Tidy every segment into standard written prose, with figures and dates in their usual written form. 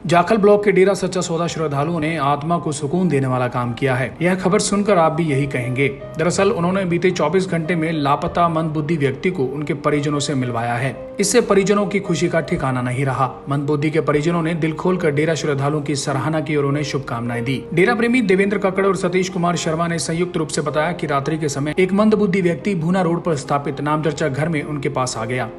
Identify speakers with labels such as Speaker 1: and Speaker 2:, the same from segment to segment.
Speaker 1: Jakhal block के डेरा सच्चा सौदा श्रद्धालुओं ने आत्मा को सुकून देने वाला काम किया है। यह खबर सुनकर आप भी यही कहेंगे। दरअसल उन्होंने बीते 24 घंटे में लापता मंदबुद्धि व्यक्ति को उनके परिजनों से मिलवाया है। इससे परिजनों की खुशी का ठिकाना नहीं रहा। मंदबुद्धि के परिजनों ने दिल खोलकर डेरा श्रद्धालुओं की सराहना की और उन्हें शुभकामनाएं दी। डेरा प्रेमी देवेंद्र कक्कड़ और सतीश कुमार शर्मा ने संयुक्त रूप से बताया कि रात्रि के समय एक मंदबुद्धि व्यक्ति भूना रोड पर स्थापित नामचर्चा घर में उनके पास आ गया।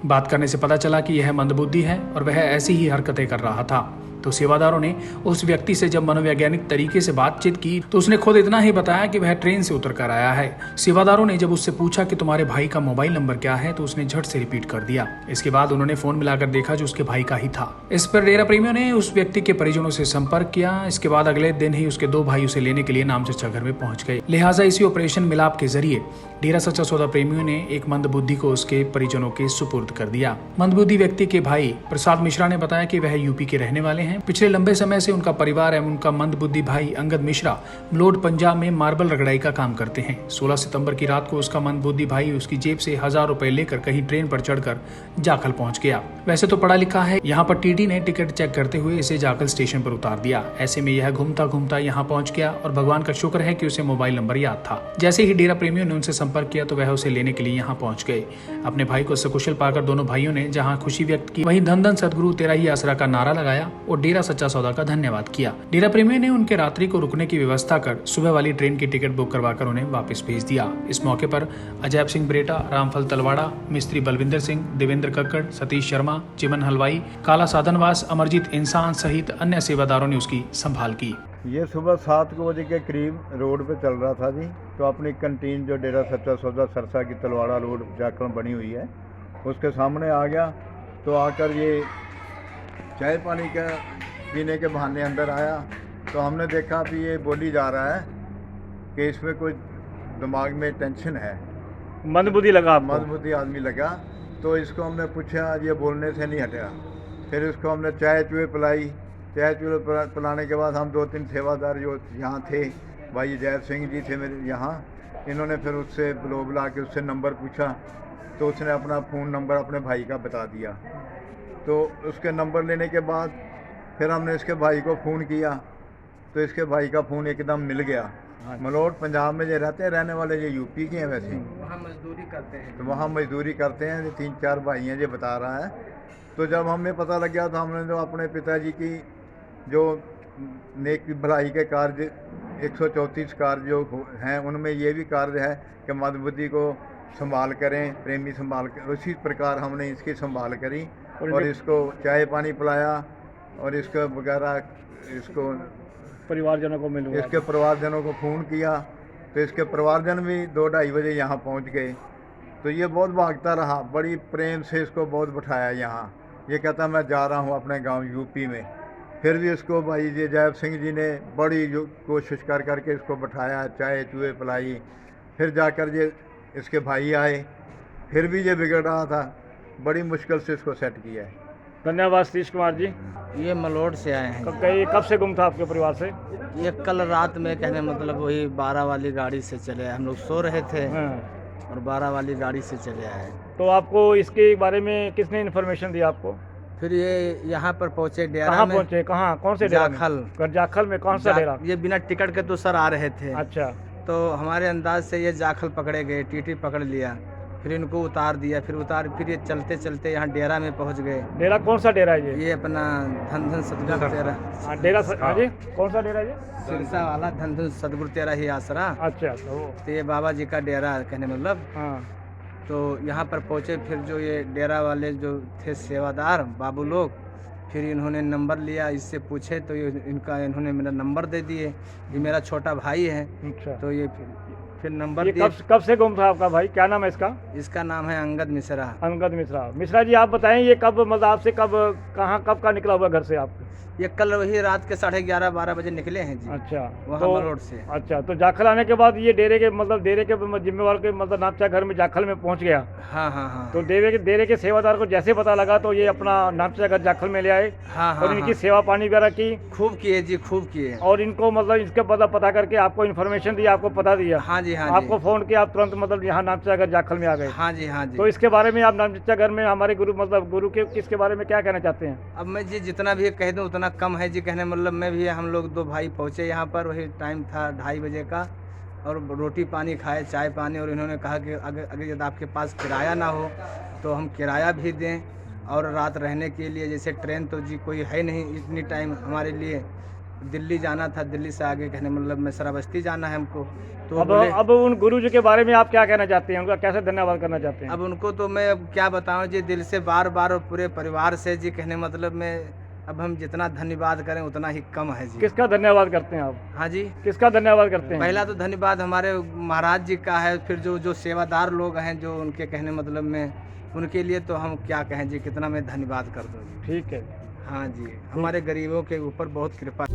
Speaker 1: बात करने से पता चला कि यह मंदबुद्धि है और वह ऐसी ही हरकतें कर रहा था। तो सेवादारों ने उस व्यक्ति से जब मनोवैज्ञानिक तरीके से बातचीत की तो उसने खुद इतना ही बताया कि वह ट्रेन से उतर कर आया है। सेवादारों ने जब उससे पूछा कि तुम्हारे भाई का मोबाइल नंबर क्या है तो उसने झट से रिपीट कर दिया। इसके बाद उन्होंने फोन मिलाकर देखा जो उसके भाई का ही था। इस पर डेरा प्रेमियों ने उस व्यक्ति के परिजनों से संपर्क किया। इसके बाद अगले दिन ही उसके दो भाई उसे लेने के लिए नामचर्चा घर में पहुंच गए। लिहाजा इसी ऑपरेशन मिलाप के जरिए डेरा सच्चा सौदा प्रेमियों ने एक मंदबुद्धि को उसके परिजनों के सुपुर्द कर दिया। मंदबुद्धि व्यक्ति के भाई प्रसाद मिश्रा ने बताया कि वह यूपी के रहने वाले हैं। पिछले लंबे समय से उनका परिवार एवं उनका मंदबुद्धि भाई अंगद मिश्रा मलोट पंजाब में मार्बल रगड़ाई का काम करते हैं। 16 सितंबर की रात को उसका मंदबुद्धि भाई उसकी जेब से 1000 रुपए लेकर कहीं ट्रेन पर चढ़कर जाखल पहुंच गया। वैसे तो पढ़ा लिखा है। यहाँ पर टीटी ने टिकट चेक करते हुए इसे जाखल स्टेशन पर उतार दिया। ऐसे में यह घूमता घूमता यहाँ पहुंच गया और भगवान का शुक्र है कि उसे मोबाइल नंबर याद था। जैसे ही डेरा प्रेमियों ने उनसे संपर्क किया तो वह उसे लेने के लिए यहाँ पहुंच गए। अपने भाई को सकुशल पाकर दोनों भाइयों ने जहाँ खुशी व्यक्त की वहीं धन धन सदगुरु तेरा ही आसरा का नारा लगाया और डेरा सच्चा सौदा का धन्यवाद किया। डेरा प्रेमियों ने उनके रात्रि को रुकने की व्यवस्था कर सुबह वाली ट्रेन की टिकट बुक करवाकर उन्हें वापस भेज दिया। इस मौके पर अजैब सिंह ब्रेटा, रामफल तलवाड़ा, मिस्त्री बलविंदर सिंह, देवेंद्र कक्कड़, सतीश शर्मा, चिमन हलवाई, काला साधनवास, अमरजीत इंसान सहित अन्य सेवादारों ने उसकी संभाल की।
Speaker 2: ये सुबह 7 बजे के करीब रोड पे चल रहा था जी। तो अपनी कंटीन जो डेरा सच्चा सौदा सरसा की तलवाड़ा रोड जाखल बनी हुई है उसके सामने आ गया। तो आकर ये चाय पानी का पीने के बहाने अंदर आया तो हमने देखा कि ये बोली जा रहा है कि इसमें कोई दिमाग में टेंशन है,
Speaker 3: मंदबुद्धि लगा,
Speaker 2: मंदबुद्धि आदमी लगा। तो इसको हमने पूछा, ये बोलने से नहीं हटा। फिर इसको हमने चाय चूहे पिलाई। चाय चूहे पिलाने के बाद हम 2-3 सेवादार जो यहाँ थे, भाई जैब सिंह जी थे मेरे यहाँ, इन्होंने फिर उससे बुला के उससे नंबर पूछा तो उसने अपना फ़ोन नंबर अपने भाई का बता दिया। तो उसके नंबर लेने के बाद फिर हमने इसके भाई को फ़ोन किया तो इसके भाई का फ़ोन एकदम मिल गया। मलोट पंजाब में जो रहते हैं, रहने वाले जो यूपी के हैं, वैसे
Speaker 3: वहाँ मजदूरी करते हैं।
Speaker 2: तो वहाँ मजदूरी करते हैं। जो 3-4 भाई हैं जो बता रहा है। तो जब हमें पता लग गया तो हमने जो अपने पिताजी की जो नेक भलाई के कार्य 134 कार्य जो हैं उनमें ये भी कार्य है कि मंदबुद्धि को संभाल करें, प्रेमी संभाल कर, उसी प्रकार हमने इसकी संभाल करी और इसको चाय पानी पिलाया और इसको वगैरह इसको
Speaker 3: परिवारजनों को मिलूंगा।
Speaker 2: इसके परिवारजनों को फ़ोन किया तो इसके परिवारजन भी 2-2:30 बजे यहाँ पहुँच गए। तो ये बहुत भागता रहा, बड़ी प्रेम से इसको बहुत बिठाया यहाँ। ये कहता मैं जा रहा हूँ अपने गांव यूपी में। फिर भी इसको भाई जी जैब सिंह जी ने बड़ी कोशिश कर करके इसको बिठाया, चाय चूहे पिलाई। फिर जाकर ये इसके भाई आए, फिर भी ये बिगड़ रहा था। बड़ी मुश्किल से इसको सेट किया है।
Speaker 3: धन्यवाद सतीश कुमार जी।
Speaker 4: ये मलोट से आए हैं।
Speaker 3: कब से गुम था आपके परिवार से?
Speaker 4: ये कल रात में, कहने मतलब वही 12 वाली गाड़ी से चले आए। हम लोग सो रहे थे और 12 वाली गाड़ी से चले आए।
Speaker 3: तो आपको इसके बारे में किसने इन्फॉर्मेशन दी आपको?
Speaker 4: फिर ये यहाँ पर पहुँचे डेरा
Speaker 3: कहाँ
Speaker 4: में।
Speaker 3: पहुँचे? कहाँ? कौन से डेरा में?
Speaker 4: जाखल।
Speaker 3: जाखल में कौन सा डेरा?
Speaker 4: ये बिना टिकट के तो सर आ रहे थे।
Speaker 3: अच्छा।
Speaker 4: तो हमारे अंदाज से ये जाखल पकड़े गए, टीटी पकड़ लिया, फिर इनको उतार दिया। फिर ये चलते चलते यहाँ डेरा में पहुँच गए।
Speaker 3: डेरा कौन सा डेरा है
Speaker 4: ये अपना धन धन सदगुरु तेरा
Speaker 3: डेरा जी? कौन सा डेरा है?
Speaker 4: सिरसा वाला धन धन सदगुरु तेरा ही आसरा।
Speaker 3: अच्छा।
Speaker 4: तो ये बाबा जी का डेरा कहने मतलब।
Speaker 3: हाँ।
Speaker 4: तो यहाँ पर पहुँचे। फिर जो ये डेरा वाले जो थे सेवादार बाबू लोग, फिर इन्होंने नंबर लिया, इससे पूछे तो ये इन्होंने मेरा नंबर दे दिए। ये मेरा छोटा भाई है।
Speaker 3: अच्छा।
Speaker 4: तो ये फिर नंबर
Speaker 3: ये
Speaker 4: दिए।
Speaker 3: कब से गुम था आपका भाई? क्या नाम है इसका?
Speaker 4: इसका नाम है अंगद मिश्रा।
Speaker 3: अंगद मिश्रा। मिश्रा जी आप बताएं ये कब, मतलब आपसे कब का निकला हुआ घर से आप?
Speaker 4: ये कल वही रात के 11:30-12 बजे निकले हैं जी।
Speaker 3: अच्छा।
Speaker 4: वहाँ
Speaker 3: तो
Speaker 4: मलोट से।
Speaker 3: अच्छा। तो जाखल आने के बाद ये डेरे के जिम्मेवार के मतलब नामचा घर में जाखल में पहुंच गया।
Speaker 4: हाँ हाँ हाँ।
Speaker 3: तो डेरे के सेवादार को जैसे पता लगा तो ये अपना नामचा घर जाखल में ले आए।
Speaker 4: हाँ हाँ।
Speaker 3: और इनकी सेवा पानी वगैरह की
Speaker 4: खूब किए जी, खूब किए।
Speaker 3: और इनको मतलब इसके पता करके आपको इन्फॉर्मेशन दी, आपको पता दिया।
Speaker 4: हाँ जी हाँ।
Speaker 3: आपको फोन किया, आप तुरंत मतलब यहाँ नामचा घर जाखल में आ गए।
Speaker 4: हाँ जी हाँ जी।
Speaker 3: तो इसके बारे में आप नामचा घर में हमारे गुरु के किसके बारे में क्या कहना चाहते हैं?
Speaker 4: अब मैं जी जितना भी कह दूँ उतना यहाँ कम है जी, कहने मतलब में भी हम लोग 2 भाई पहुँचे यहाँ पर, वही टाइम था 2:30 बजे का, और रोटी पानी खाए, चाय पानी, और इन्होंने कहा कि अगर यदि आपके पास किराया ना हो तो हम किराया भी दें, और रात रहने के लिए, जैसे ट्रेन तो जी कोई है नहीं इतनी टाइम हमारे लिए, दिल्ली जाना था, दिल्ली से आगे कहने मतलब में सराबस्ती जाना है हमको। तो
Speaker 3: अब उन गुरु जी के बारे में आप क्या कहना चाहते हैं, उनका कैसे धन्यवाद करना चाहते हैं?
Speaker 4: अब उनको तो मैं अब क्या बताऊं जी, दिल से बार बार, और पूरे परिवार से जी, कहने मतलब में अब हम जितना धन्यवाद करें उतना ही कम है जी।
Speaker 3: किसका धन्यवाद करते हैं आप?
Speaker 4: हाँ जी,
Speaker 3: किसका धन्यवाद करते हैं?
Speaker 4: पहला तो धन्यवाद हमारे महाराज जी का है, फिर जो सेवादार लोग हैं जो उनके कहने मतलब में, उनके लिए तो हम क्या कहें जी, कितना मैं धन्यवाद कर दूँ।
Speaker 3: ठीक है।
Speaker 4: हाँ जी, हमारे गरीबों के ऊपर बहुत कृपा।